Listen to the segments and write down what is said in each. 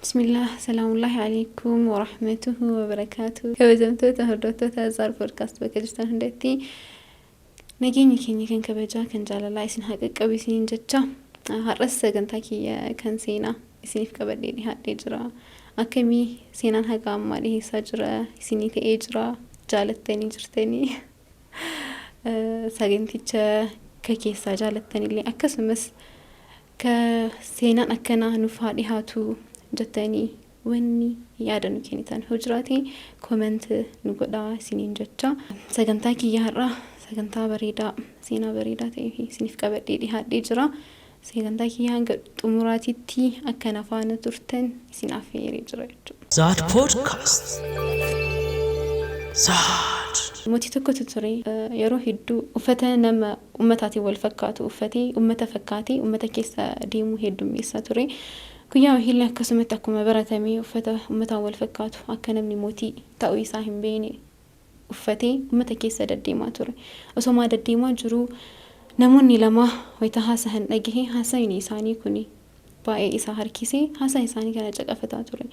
بسم الله السلام الله عليكم ورحمته وبركاته. كوزمتو تهردوتو تازار بودكاست بكجتان هندتي نجيني كان كبجا كان جالا لا يسن حق قبيسين جچا هرس سغنتاكي كان سينا يسنيف قبدي هادي جرا اكمي سينان حق مالي ساجرا يسنيتي اجرا جالتني جرتني سغنتيچا ككيسا جالتني لي اكسمس كسينان اكنا نفادي هاتو جتاني وني يادنو كينيتان هجراتي كومنت نقدا سنين جتا سغنتاكي يهرا سغنتا بريدا سينا بريدا تيفي سنيف قبدي دي هادي جرا سغنتاكي يانغ طمراتي تي اكنا فانا تورتن سين افيري جراچو زاد بودكاست زاد موتي تكوتوري يرو هدو وفتا نما امتاتي والفكاتو وفتي امتا فكاتي امتا كيسا ديمو هدو ميساتوري كيا هيلا كسمتكم براتمي وفتا امتا والفكاتو اكنا من موتي تاوي ساهم بيني وفتي امتا كيسا دديما توري اسوما دديما جرو نموني لما ويتحاسهن نجهي حسيني ساني كوني باي إسا هركيسي حسا إساني كان جاقفتا توري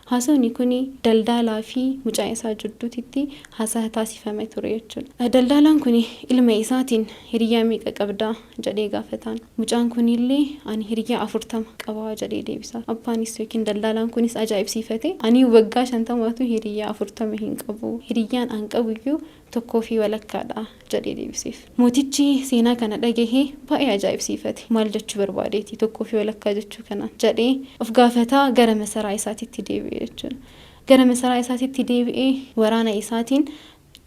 حسوني كوني دلدالا في مجايسا جدو تيتي حسا هتاسي فمي توري يجل دلدالان كوني إلما إساتين هريامي قبدا جدي قافتان مجان كوني اللي أني هريا أفرتم قبا جدي ديبسا أباني سوكين دلدالان كونيس أجايب سيفتي أني وقاش أنتم واتو هريا أفرتم هين قبو هريان أنقبو tokko fi walakkaadha jedhee deebisiif mootichi seenaa kana dhagahe baay'ee ajaa'ibsiifate maal jechuu barbaadeeti tokko fi walakkaa jechuu kana jedhee of gaafataa gara masaraa isaatiitti deebi'e jechuudha gara masaraa isaatiitti deebi'ee waraana isaatiin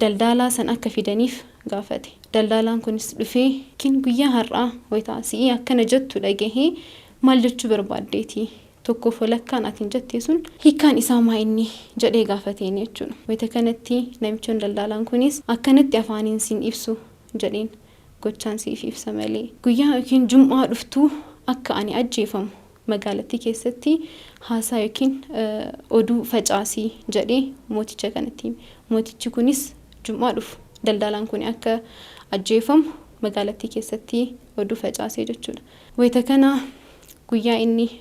daldalaa san akka fidaniif gaafate daldaalaan kunis dhufee kin guyyaa har'aa wayita si'i akkana jettu dhagahe maal jechuu barbaadeeti tokko walakkaan atin jettee sun hiikaan isaa maa inni jedhee gaafateen jechuudha wayita kanatti namichoon daldalaan kunis akkanatti afaaniin sin ibsu jedheen gochaan siif ibsa malee guyyaa yookiin jum'aa dhuftuu akka ani ajjeefamu magaalattii keessatti haasaa yookiin oduu facaasii jedhee mooticha kanatti mootichi kunis jum'aa dhufu daldalaan kun akka ajjeefamu magaalattii keessatti oduu facaasee jechuudha wayita kana guyyaa inni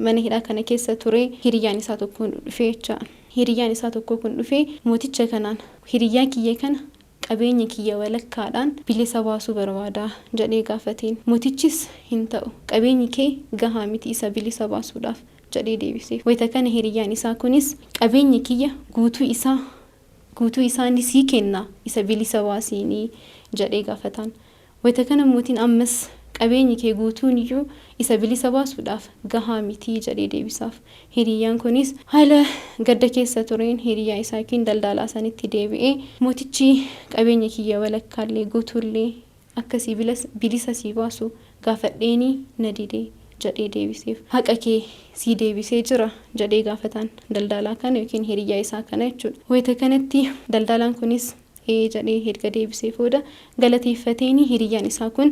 mana hidhaa kana keessa ture hiriyaan isaa tokko dhufee jecha hiriyaan isaa tokko kun dhufee mooticha kanaan hiriyaa kiyya kana qabeenya kiyya walakkaadhaan bilisa baasuu barbaada jedhee gaafateen mootichis hin ta'u qabeenyi kee gahaa miti isa bilisa baasuudhaaf jedhee deebiseef wayita kana hiriyaan isaa kunis qabeenyi kiyya guutuu isaanii sii kenna isa bilisa baasiinii jedhee gaafatan wayita kana mootiin ammas qabeenyi kee guutuun iyyuu isa bilisa baasuudhaaf gahaa miti jedhee deebisaaf hiriyaan kunis haala gadda keessa tureen hiriyaa isaa yookiin daldalaa sanitti deebi'ee mootichi qabeenya kiyya walakkaallee guutuullee akkasii bilisa sii baasu gaafadheeni na didee jedhee deebiseef haqa kee sii deebisee jira jedhee gaafatan daldalaa kana yookiin hiriyaa isaa kana jechuudha wayita kanatti daldalaan kunis jedhee erga deebisee booda galateeffateeni hiriyaan isaa kun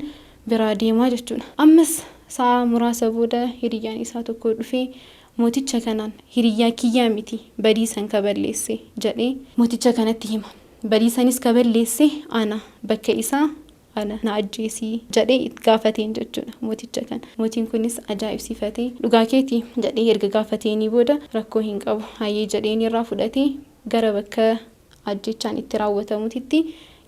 biraa deemaa jechuudha ammas sa'a muraasa booda hiriyaan isaa tokko dhufee mooticha kanaan hiriyaa kiyyaa miti badiisan kaballeesse jedhee mooticha kanatti hima badiisanis kaballeesse ana bakka isaa ana na ajjeesii jedhee gaafateen jechuudha mooticha kana mootiin kunis ajaa'ibsiifatee dhugaa keetii jedhee erga gaafateenii booda rakkoo hin qabu hayyee jedheen irraa fudhatee gara bakka ajjechaan itti raawwatamutitti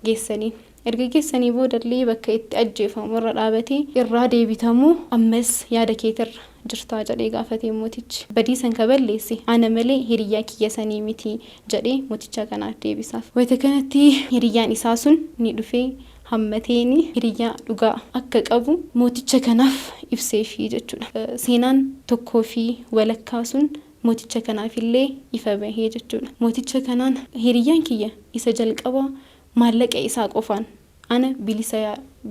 geessanii erga geessanii boodallee bakka itti ajjeefamu irra dhaabatee irraa deebitamuu ammas yaada keetirra jirtaa jedhee gaafatee mootichi badiisan kaballeesse ana malee hiriyaa kiyya sanii miti jedhee mooticha kanaaf deebisaaf wayita kanatti hiriyaan isaa sun ni dhufee hammateeni hiriyaa dhugaa akka qabu mooticha kanaaf ibseefi jechuudha seenaan tokkoo fi walakkaa sun mooticha kanaafillee ifa bahee jechuudha mooticha kanaan hiriyaan kiyya isa jalqabaa maallaqa isaa qofaan ana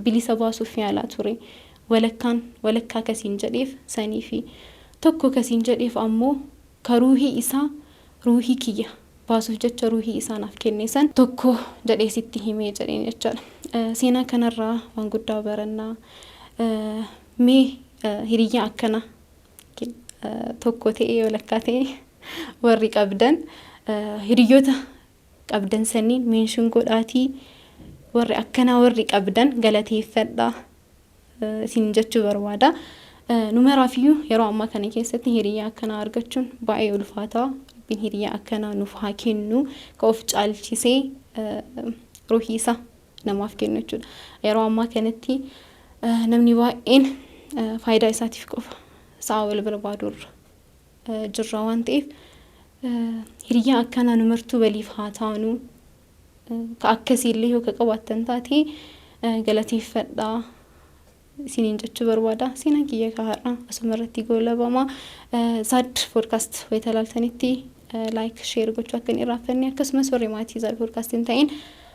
bilisa baasuuf yaalaa ture walakkaa kasiin jedheef sanii fi tokko kasiin jedheef ammoo karuuhii isaa ruuhii kiyya baasuuf jecha ruuhii isaa naaf kenne san tokko jedhee sitti himee jedheen jechaadha seenaa kanarraa waan guddaa barannaa mee hiriyaa akkana tokko ta'ee walakkaa ta'ee warri qabdan hiriyoota qabdan saniin meenshin godhaatii warri akkana warri qabdan galateeffadha isin jechuu barbaada نمرة فيه يروى ما كان كيستي هيريا كان أرجعون باعي الفاتا بين هيريا كان نفها كنو كوفج على شيء روحيسا نما في كنو جود يروى ما كانتي نمني وين فايدة ساتي في كوف ساول بربادور جرّوان تيف هيريا كان نمرتو بليف هاتانو كأكسي اللي هو كقوات تنتاتي قالتي فدا سنين جتشو بروادا سينا كيا كهرنا أسمرتي قولة بما زاد بودكاست ويتلال تنتي لايك شير قوتشوا كن إرافني كسمة سوري ماتي زاد بودكاست انتين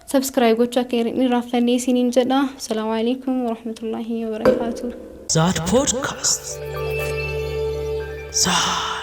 سبسكرايب قوتشوا كن إرافني سنين جدا السلام عليكم ورحمة الله وبركاته زاد بودكاست زاد